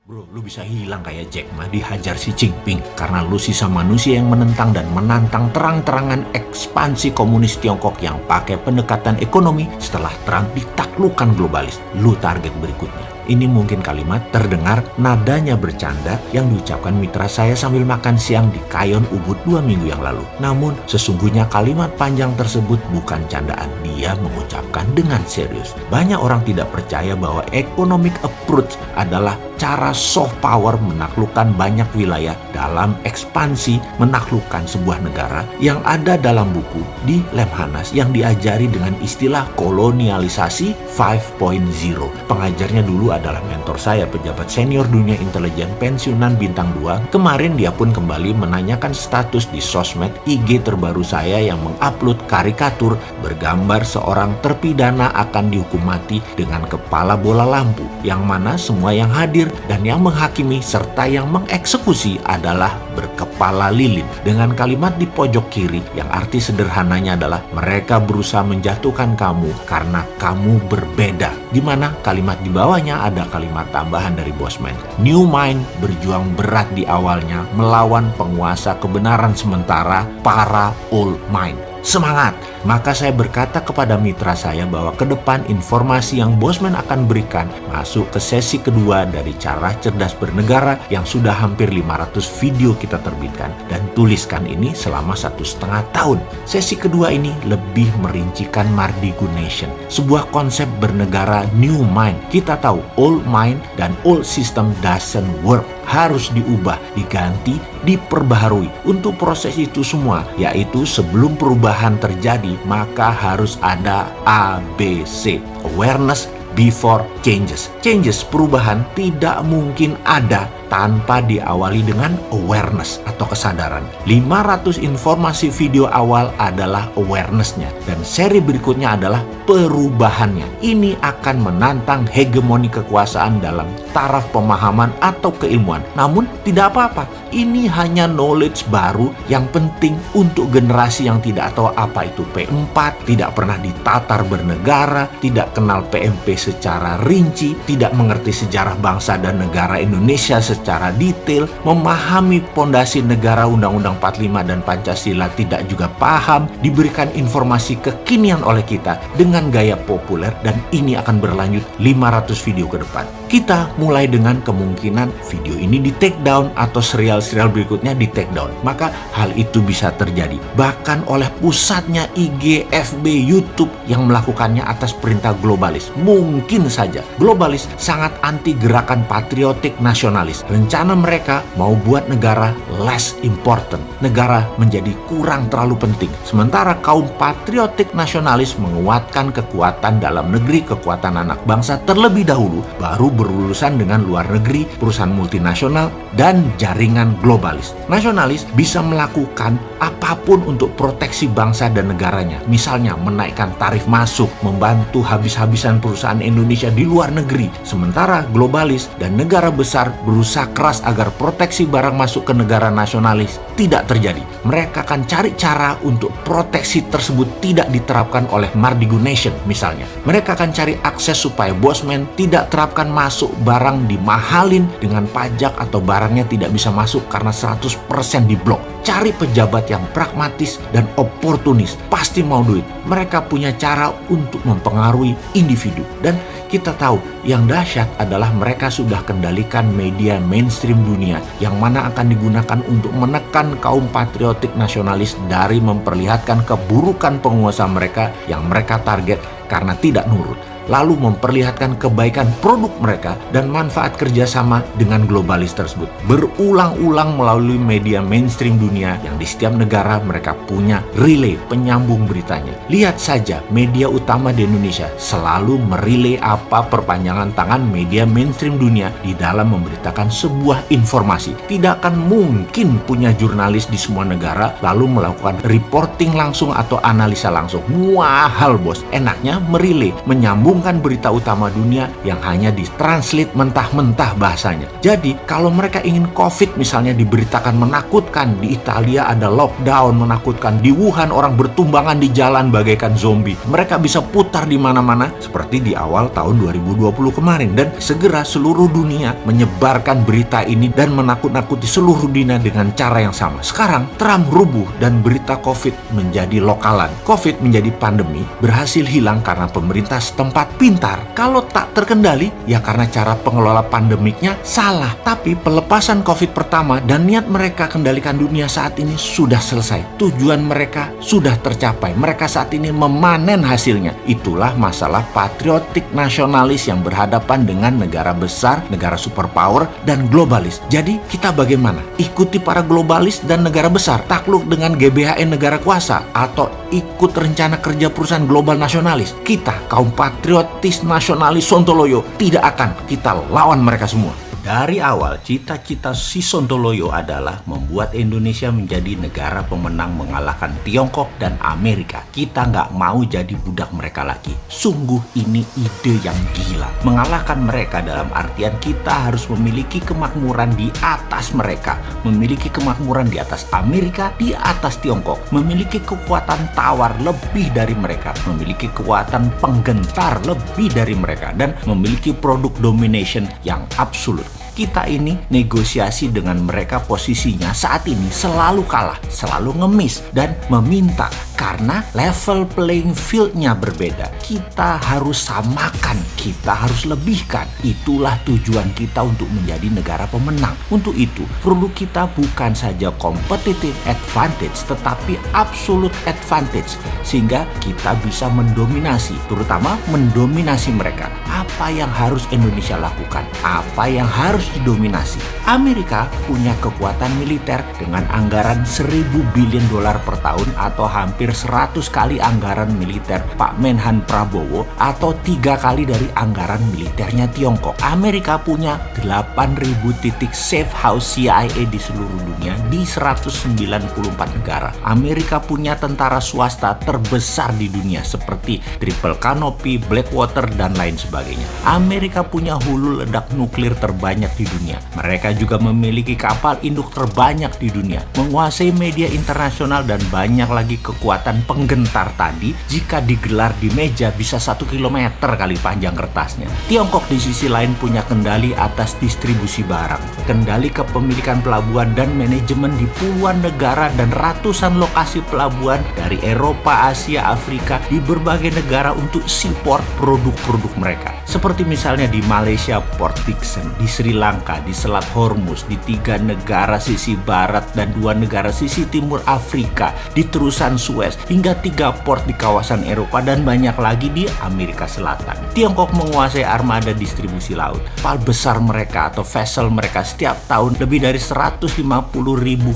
Bro, lu bisa hilang kayak Jack Ma dihajar si Jinping karena lu sisa manusia yang menentang dan menantang terang-terangan ekspansi komunis Tiongkok yang pakai pendekatan ekonomi setelah Trump ditaklukkan globalis. Lu target berikutnya. Ini mungkin kalimat terdengar nadanya bercanda yang diucapkan mitra saya sambil makan siang di Kayon Ubud 2 minggu yang lalu. Namun sesungguhnya kalimat panjang tersebut bukan candaan. Dia mengucapkan dengan serius. Banyak orang tidak percaya bahwa economic approach adalah cara soft power menaklukkan banyak wilayah dalam ekspansi menaklukkan sebuah negara yang ada dalam buku di Lemhanas yang diajari dengan istilah kolonialisasi 5.0. Pengajarnya dulu adalah mentor saya, pejabat senior dunia intelijen pensiunan bintang 2. Kemarin dia pun kembali menanyakan status di sosmed IG terbaru saya yang mengupload karikatur bergambar seorang terpidana akan dihukum mati dengan kepala bola lampu, yang mana semua yang hadir dan yang menghakimi serta yang mengeksekusi adalah berkepala lilin dengan kalimat di pojok kiri yang arti sederhananya adalah mereka berusaha menjatuhkan kamu karena kamu berbeda, di mana kalimat di bawahnya ada kalimat tambahan dari Bosman. New Mind berjuang berat di awalnya melawan penguasa kebenaran sementara para Old Mind. Semangat! Maka saya berkata kepada mitra saya bahwa ke depan informasi yang Bosman akan berikan masuk ke sesi kedua dari cara cerdas bernegara yang sudah hampir 500 video kita terbitkan dan tuliskan ini selama 1,5 tahun. Sesi kedua ini lebih merincikan Mardigu Nation, sebuah konsep bernegara new mind. Kita tahu old mind dan old system doesn't work. Harus diubah, diganti, diperbaharui. Untuk proses itu semua, yaitu sebelum perubahan terjadi, maka harus ada ABC. Awareness before changes. Changes, perubahan tidak mungkin ada tanpa diawali dengan awareness atau kesadaran. 500 informasi video awal adalah awareness-nya dan seri berikutnya adalah perubahannya. Ini akan menantang hegemoni kekuasaan dalam taraf pemahaman atau keilmuan. Namun tidak apa-apa. Ini hanya knowledge baru yang penting untuk generasi yang tidak tahu apa itu P4, tidak pernah ditatar bernegara, tidak kenal PMP secara rinci, tidak mengerti sejarah bangsa dan negara Indonesia secara detail, memahami pondasi negara Undang-Undang 45 dan Pancasila tidak juga paham, diberikan informasi kekinian oleh kita dengan gaya populer, dan ini akan berlanjut 500 video ke depan. Kita mulai dengan kemungkinan video ini di take down atau serial-serial berikutnya di take down. Maka hal itu bisa terjadi bahkan oleh pusatnya IG, FB, YouTube yang melakukannya atas perintah globalis. Mungkin saja globalis sangat anti gerakan patriotik nasionalis. Rencana mereka mau buat negara less important, negara menjadi kurang terlalu penting. Sementara kaum patriotik nasionalis menguatkan kekuatan dalam negeri, kekuatan anak bangsa terlebih dahulu, baru berurusan dengan luar negeri, perusahaan multinasional, dan jaringan globalis. Nasionalis bisa melakukan apapun untuk proteksi bangsa dan negaranya. Misalnya menaikkan tarif masuk, membantu habis-habisan perusahaan Indonesia di luar negeri. Sementara globalis dan negara besar berusaha keras agar proteksi barang masuk ke negara nasionalis tidak terjadi. Mereka akan cari cara untuk proteksi tersebut tidak diterapkan oleh Mardigu Nation misalnya. Mereka akan cari akses supaya Bosman tidak terapkan masuk barang dimahalin dengan pajak atau barangnya tidak bisa masuk karena 100% diblok. Cari pejabat yang pragmatis dan oportunis, pasti mau duit. Mereka punya cara untuk mempengaruhi individu. Dan kita tahu yang dahsyat adalah mereka sudah kendalikan media mainstream dunia yang mana akan digunakan untuk menekan kaum patriotik nasionalis dari memperlihatkan keburukan penguasa mereka yang mereka target karena tidak nurut, lalu memperlihatkan kebaikan produk mereka dan manfaat kerjasama dengan globalis tersebut. Berulang-ulang melalui media mainstream dunia yang di setiap negara mereka punya relay penyambung beritanya. Lihat saja media utama di Indonesia selalu merelay apa perpanjangan tangan media mainstream dunia di dalam memberitakan sebuah informasi. Tidak akan mungkin punya jurnalis di semua negara lalu melakukan reporting langsung atau analisa langsung. Mahal bos. Enaknya merelay, menyambung menggulungkan berita utama dunia yang hanya ditranslate mentah-mentah bahasanya. Jadi, kalau mereka ingin COVID misalnya diberitakan menakutkan, di Italia ada lockdown menakutkan, di Wuhan orang bertumbangan di jalan bagaikan zombie. Mereka bisa putar di mana-mana seperti di awal tahun 2020 kemarin, dan segera seluruh dunia menyebarkan berita ini dan menakut-nakuti seluruh dunia dengan cara yang sama. Sekarang Trump rubuh dan berita COVID menjadi lokalan. COVID menjadi pandemi berhasil hilang karena pemerintah setempat pintar. Kalau tak terkendali, ya karena cara pengelola pandemiknya salah. Tapi pelepasan COVID pertama dan niat mereka kendalikan dunia saat ini sudah selesai. Tujuan mereka sudah tercapai. Mereka saat ini memanen hasilnya. Itulah masalah patriotik nasionalis yang berhadapan dengan negara besar, negara superpower, dan globalis. Jadi kita bagaimana? Ikuti para globalis dan negara besar, takluk dengan GBHN negara kuasa, atau ikut rencana kerja perusahaan global nasionalis? Kita, kaum patriotis nasionalis Sontoloyo, tidak akan kita lawan mereka semua. Dari awal, cita-cita si Sontoloyo adalah membuat Indonesia menjadi negara pemenang mengalahkan Tiongkok dan Amerika. Kita nggak mau jadi budak mereka lagi. Sungguh ini ide yang gila. Mengalahkan mereka dalam artian kita harus memiliki kemakmuran di atas mereka. Memiliki kemakmuran di atas Amerika, di atas Tiongkok. Memiliki kekuatan tawar lebih dari mereka. Memiliki kekuatan penggentar lebih dari mereka. Dan memiliki produk domination yang absolut. Kita ini negosiasi dengan mereka posisinya saat ini selalu kalah, selalu ngemis, dan meminta karena level playing field-nya berbeda. Kita harus samakan, kita harus lebihkan. Itulah tujuan kita untuk menjadi negara pemenang. Untuk itu, perlu kita bukan saja competitive advantage, tetapi absolute advantage. Sehingga kita bisa mendominasi, terutama mendominasi mereka. Apa yang harus Indonesia lakukan? Apa yang harus didominasi? Amerika punya kekuatan militer dengan anggaran 1.000 billion dolar per tahun atau hampir 100 kali anggaran militer Pak Menhan Prabowo atau 3 kali dari anggaran militernya Tiongkok. Amerika punya 8.000 titik safe house CIA di seluruh dunia di 194 negara. Amerika punya tentara swasta terbesar di dunia seperti Triple Canopy, Blackwater, dan lain sebagainya. Amerika punya hulu ledak nuklir terbanyak di dunia. Mereka juga memiliki kapal induk terbanyak di dunia, menguasai media internasional, dan banyak lagi kekuatan penggentar tadi. Jika digelar di meja bisa 1 kilometer kali panjang kertasnya. Tiongkok di sisi lain punya kendali atas distribusi barang, kendali kepemilikan pelabuhan dan manajemen di puluhan negara dan ratusan lokasi pelabuhan dari Eropa, Asia, Afrika, di berbagai negara untuk support produk-produk mereka. Seperti misalnya di Malaysia Port Dickson, di Sri Lanka, di Selat Hormuz, di 3 negara sisi barat dan 2 negara sisi timur Afrika, di terusan Suez, hingga 3 port di kawasan Eropa, dan banyak lagi di Amerika Selatan. Tiongkok menguasai armada distribusi laut. Kapal besar mereka atau vessel mereka setiap tahun lebih dari 150.000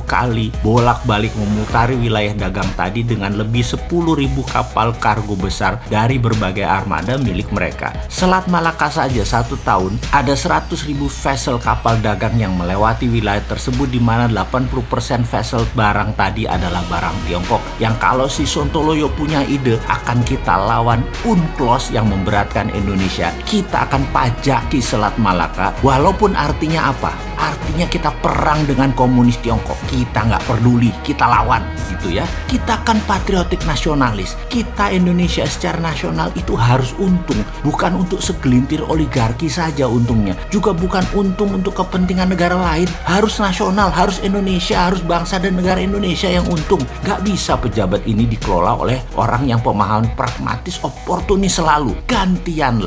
kali bolak-balik memutari wilayah dagang tadi dengan lebih 10.000 kapal kargo besar dari berbagai armada milik mereka. Selat Malaka saja 1 tahun ada 100.000 vessel kapal dagang yang melewati wilayah tersebut, di mana 80% vessel barang tadi adalah barang Tiongkok. Yang kalau si Sontoloyo punya ide akan kita lawan UNCLOS yang memberatkan Indonesia, kita akan pajaki Selat Malaka. Walaupun artinya apa? Artinya kita perang dengan komunis Tiongkok. Kita nggak peduli, kita lawan gitu ya. Kita kan patriotik nasionalis. Kita Indonesia secara nasional itu harus untung, bukan untuk segelintir oligarki saja untungnya, juga bukan untung untuk kepentingan negara lain. Harus nasional, harus Indonesia, harus bangsa dan negara Indonesia yang untung. Nggak bisa pejabat ini dikelola oleh orang yang pemahaman pragmatis, oportunis selalu. Gantian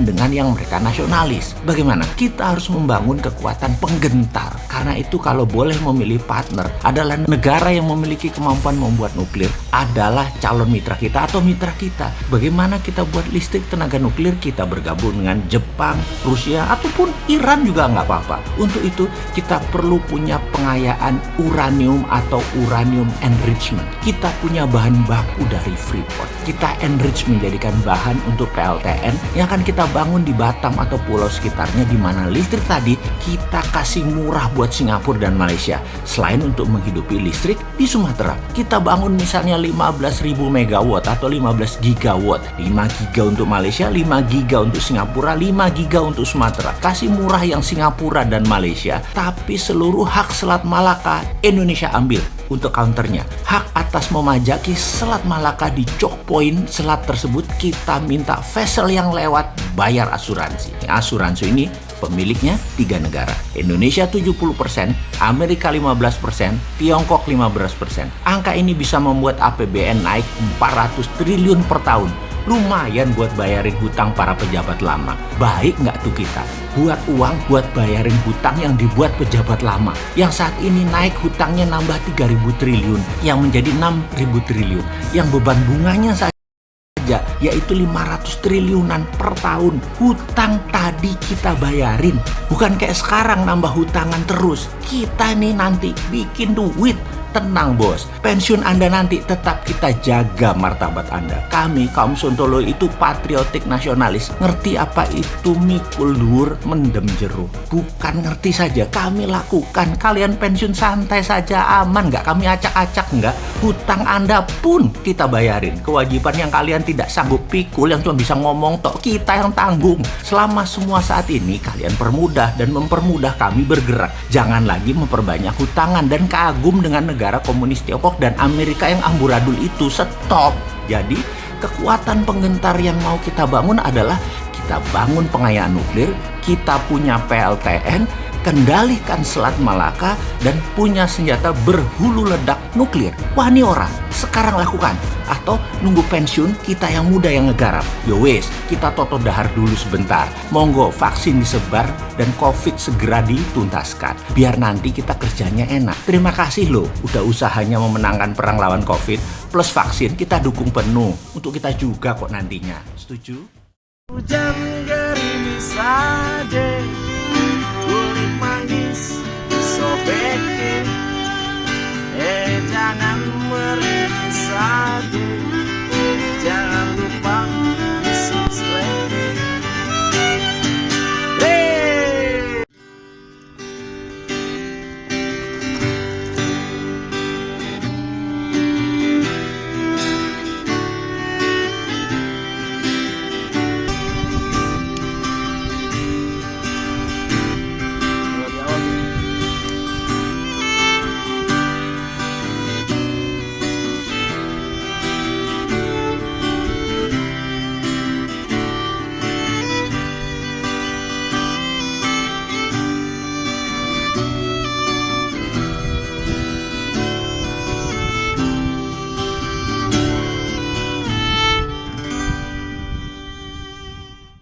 dengan yang mereka nasionalis. Bagaimana? Kita harus membangun kekuatan penggentar. Karena itu kalau boleh memilih partner adalah negara yang memiliki kemampuan membuat nuklir adalah calon mitra kita atau mitra kita. Bagaimana kita buat listrik tenaga nuklir? Kita bergabung dengan Jepang, Rusia, ataupun Iran juga nggak apa-apa. Untuk itu kita perlu punya pengayaan uranium atau uranium enrichment. Kita punya bahan baku dari Freeport. Kita enrich menjadikan bahan untuk PLTN yang akan kita bangun di Batam atau pulau sekitarnya, di mana listrik tadi kita kita kasih murah buat Singapura dan Malaysia. Selain untuk menghidupi listrik di Sumatera, kita bangun misalnya 15.000 megawatt atau 15 gigawatt. 5 giga untuk Malaysia, 5 giga untuk Singapura, 5 giga untuk Sumatera. Kasih murah yang Singapura dan Malaysia, tapi seluruh hak Selat Malaka Indonesia ambil. Untuk counternya, hak atas memajaki Selat Malaka di choke point selat tersebut kita minta vessel yang lewat bayar asuransi. Asuransi ini pemiliknya 3 negara. Indonesia 70%, Amerika 15%, Tiongkok 15%. Angka ini bisa membuat APBN naik 400 triliun per tahun. Lumayan buat bayarin hutang para pejabat lama. Baik nggak tuh kita? Buat uang buat bayarin hutang yang dibuat pejabat lama. Yang saat ini naik hutangnya nambah 3.000 triliun. Yang menjadi 6.000 triliun. Yang beban bunganya saja yaitu 500 triliunan per tahun. Hutang tadi kita bayarin. Bukan kayak sekarang nambah hutangan terus. Kita nih nanti bikin duit. Tenang bos, pensiun Anda nanti tetap kita jaga martabat Anda. Kami kaum Sontolo itu patriotik nasionalis. Ngerti apa itu mikul dhuwur mendem jero. Bukan ngerti saja, kami lakukan. Kalian pensiun santai saja, aman nggak? Kami acak-acak nggak? Hutang Anda pun kita bayarin. Kewajiban yang kalian tidak sanggup pikul, yang cuma bisa ngomong tok, kita yang tanggung. Selama semua saat ini kalian permudah dan mempermudah kami bergerak. Jangan lagi memperbanyak hutangan dan kagum dengan negara komunis Tiongkok dan Amerika yang amburadul itu. Stop. Jadi kekuatan penggentar yang mau kita bangun adalah kita bangun pengayaan nuklir, kita punya PLTN, kendalikan Selat Malaka, dan punya senjata berhulu ledak nuklir. Wah ini orang, sekarang lakukan. Atau nunggu pensiun kita yang muda yang ngegarap. Yo wes, kita toto dahar dulu sebentar. Monggo vaksin disebar dan COVID segera dituntaskan. Biar nanti kita kerjanya enak. Terima kasih loh, udah usahanya memenangkan perang lawan COVID. Plus vaksin kita dukung penuh. Untuk kita juga kok nantinya. Setuju? Hujan gerimis saja.